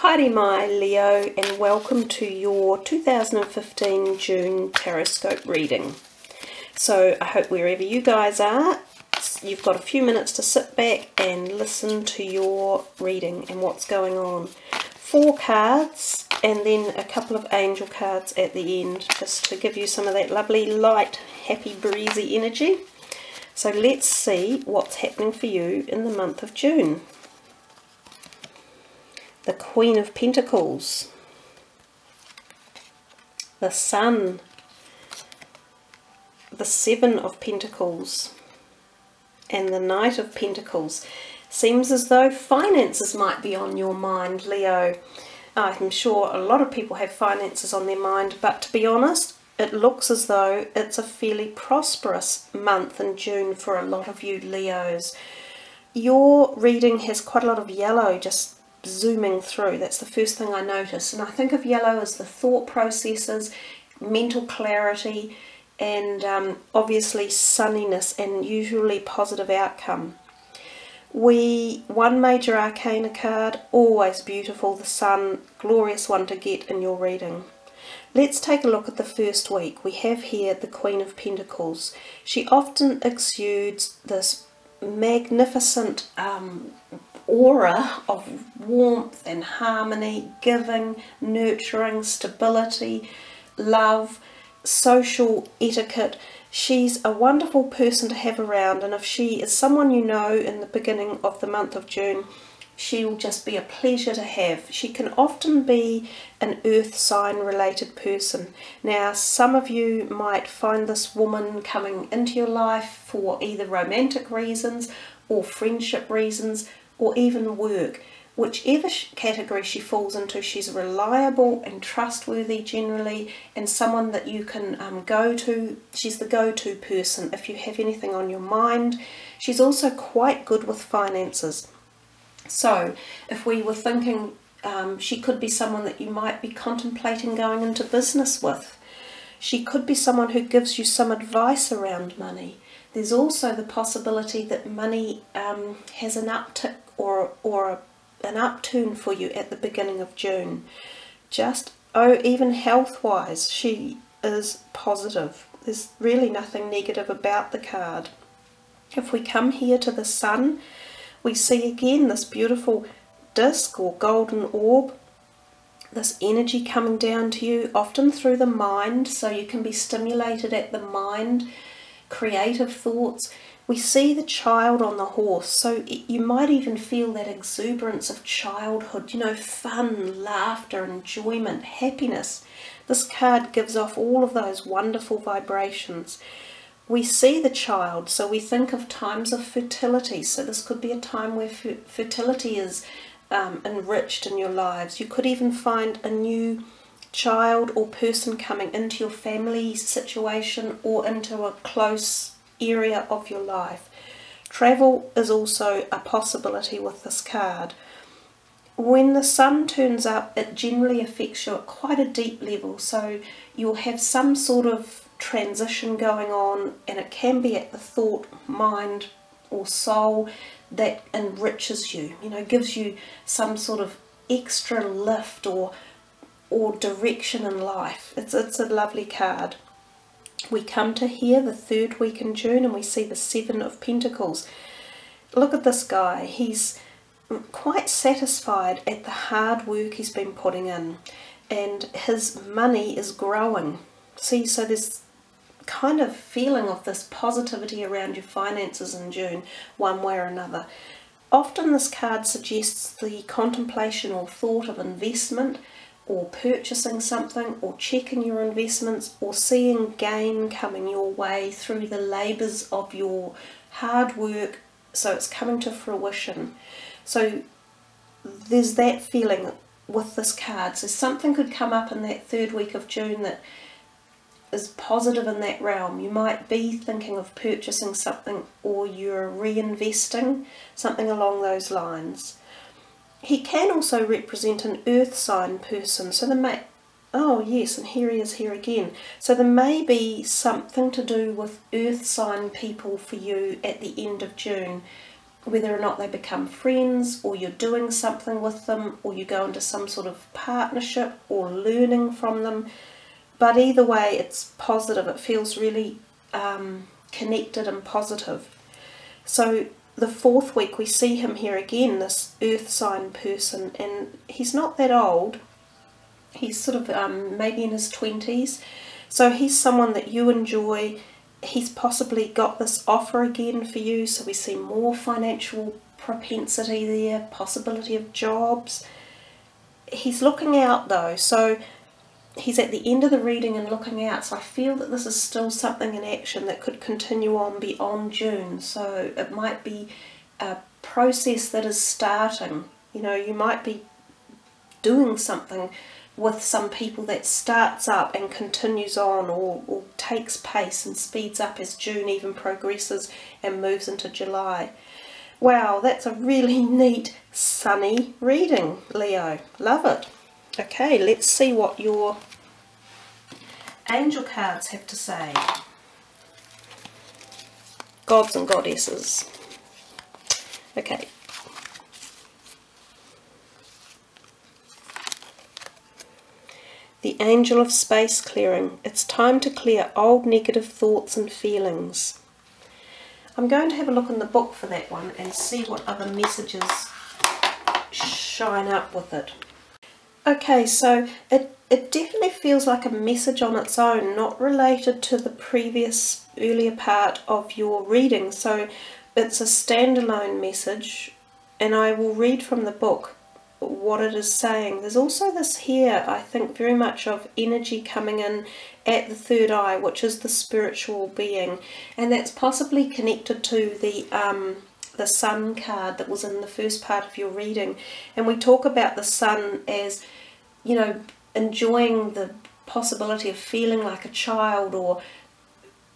Haere mai Leo, and welcome to your 2015 June Taroscope reading. So I hope wherever you guys are, you've got a few minutes to sit back and listen to your reading and what's going on. 4 cards and then a couple of angel cards at the end, just to give you some of that lovely light, happy, breezy energy. So let's see what's happening for you in the month of June. The Queen of Pentacles, the Sun, the 7 of Pentacles, and the Knight of Pentacles. Seems as though finances might be on your mind, Leo. I'm sure a lot of people have finances on their mind, but to be honest, it looks as though it's a fairly prosperous month in June for a lot of you Leos. Your reading has quite a lot of yellow just zooming through. That's the first thing I notice, and I think of yellow as the thought processes, mental clarity, and obviously sunniness and usually positive outcome. One major arcana card, always beautiful, the Sun, glorious one to get in your reading. Let's take a look at the first week. We have here the Queen of Pentacles. She often exudes this magnificent aura of warmth and harmony, giving, nurturing, stability, love, social etiquette. She's a wonderful person to have around, and if she is someone you know in the beginning of the month of June, she will just be a pleasure to have. She can often be an earth sign related person. Now, some of you might find this woman coming into your life for either romantic reasons or friendship reasons or even work. Whichever category she falls into, she's reliable and trustworthy generally, and someone that you can go to. She's the go-to person if you have anything on your mind. She's also quite good with finances. So if we were thinking she could be someone that you might be contemplating going into business with. She could be someone who gives you some advice around money. There's also the possibility that money has an uptick or an upturn for you at the beginning of June. Even health-wise, she is positive. There's really nothing negative about the card. If we come here to the Sun, we see again this beautiful disc or golden orb, this energy coming down to you, often through the mind, so you can be stimulated at the mind, creative thoughts. We see the child on the horse, so you might even feel that exuberance of childhood, fun, laughter, enjoyment, happiness. This card gives off all of those wonderful vibrations. We see the child, so we think of times of fertility. So this could be a time where fertility is enriched in your lives. You could even find a new child or person coming into your family situation or into a close area of your life. Travel is also a possibility with this card. When the Sun turns up, it generally affects you at quite a deep level, so you'll have some sort of transition going on, and it can be at the thought, mind or soul that enriches you, gives you some sort of extra lift or direction in life. It's a lovely card. We come to here the 3rd week in June, and we see the 7 of Pentacles. Look at this guy. He's quite satisfied at the hard work he's been putting in, and his money is growing. See, so there's kind of feeling of this positivity around your finances in June, one way or another. Often this card suggests the contemplation or thought of investment, or purchasing something, or checking your investments, or seeing gain coming your way through the labours of your hard work, so it's coming to fruition. So there's that feeling with this card. So something could come up in that 3rd week of June that is positive in that realm. You might be thinking of purchasing something, or you're reinvesting, something along those lines. He can also represent an earth sign person, so oh yes, and here he is here again. So there may be something to do with earth sign people for you at the end of June. whether or not they become friends, or you're doing something with them, or you go into some sort of partnership or learning from them. But either way, it's positive. It feels really connected and positive. So the 4th week, we see him here again, this earth sign person, and he's not that old. He's sort of maybe in his 20s. So he's someone that you enjoy. He's possibly got this offer again for you, so we see more financial propensity there, possibility of jobs. He's looking out though, so he's at the end of the reading and looking out, so I feel that this is still something in action that could continue on beyond June. So it might be a process that is starting. You know, you might be doing something with some people that starts up and continues on, or takes pace and speeds up as June even progresses and moves into July. Wow, that's a really neat sunny reading, Leo. Love it. Okay, let's see what your angel cards have to say. Gods and goddesses. Okay. The angel of space clearing. It's time to clear old negative thoughts and feelings. I'm going to have a look in the book for that one and see what other messages shine up with it. Okay, so it definitely feels like a message on its own, not related to the previous earlier part of your reading. So it's a standalone message, and I will read from the book what it is saying. There's also this here, I think, very much of energy coming in at the third eye, which is the spiritual being, and that's possibly connected to the sun card that was in the first part of your reading. And we talk about the sun as, you know, enjoying the possibility of feeling like a child, or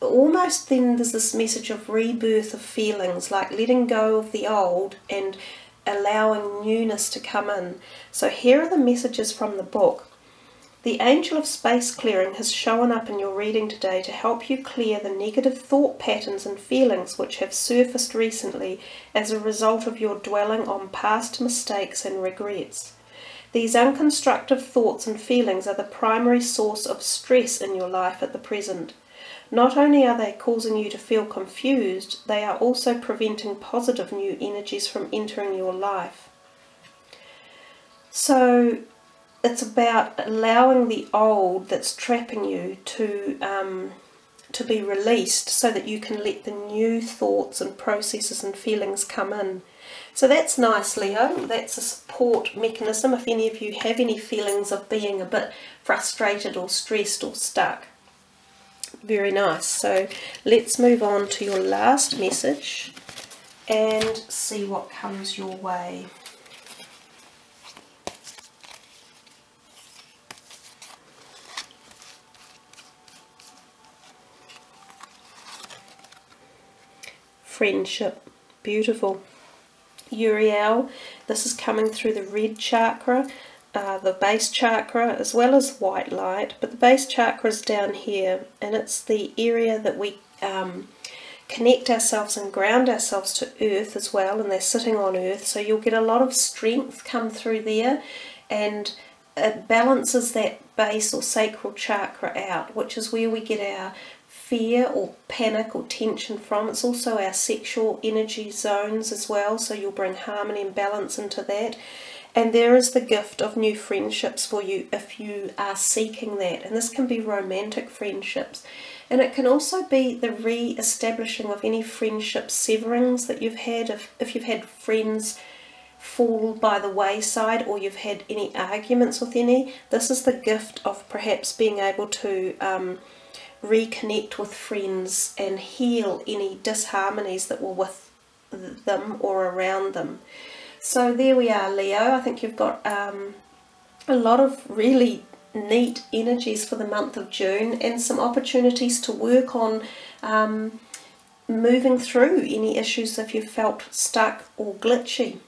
almost then there's this message of rebirth of feelings, like letting go of the old and allowing newness to come in. So here are the messages from the book. The angel of space clearing has shown up in your reading today to help you clear the negative thought patterns and feelings which have surfaced recently as a result of your dwelling on past mistakes and regrets. These unconstructive thoughts and feelings are the primary source of stress in your life at the present. Not only are they causing you to feel confused, they are also preventing positive new energies from entering your life. So it's about allowing the old that's trapping you to be released, so that you can let the new thoughts and processes and feelings come in. So that's nice, Leo. That's a support mechanism if any of you have any feelings of being a bit frustrated or stressed or stuck. Very nice. So let's move on to your last message and see what comes your way. Friendship. Beautiful. Uriel, this is coming through the red chakra, the base chakra, as well as white light, but the base chakra is down here, and it's the area that we connect ourselves and ground ourselves to earth as well, and they're sitting on earth, so you'll get a lot of strength come through there, and it balances that base or sacral chakra out, which is where we get our fear or panic or tension from. It's also our sexual energy zones as well, so you'll bring harmony and balance into that. And there is the gift of new friendships for you if you are seeking that, and this can be romantic friendships, and it can also be the re-establishing of any friendship severings that you've had. If you've had friends fall by the wayside, or you've had any arguments with any, this is the gift of perhaps being able to reconnect with friends and heal any disharmonies that were with them or around them. So there we are, Leo. I think you've got a lot of really neat energies for the month of June, and some opportunities to work on moving through any issues if you felt stuck or glitchy.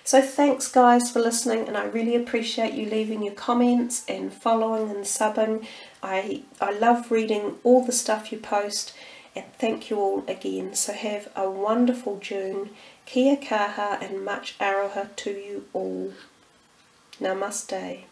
So thanks guys for listening, and I really appreciate you leaving your comments and following and subbing. I love reading all the stuff you post, and thank you all again. So have a wonderful June. Kia kaha and much aroha to you all. Namaste.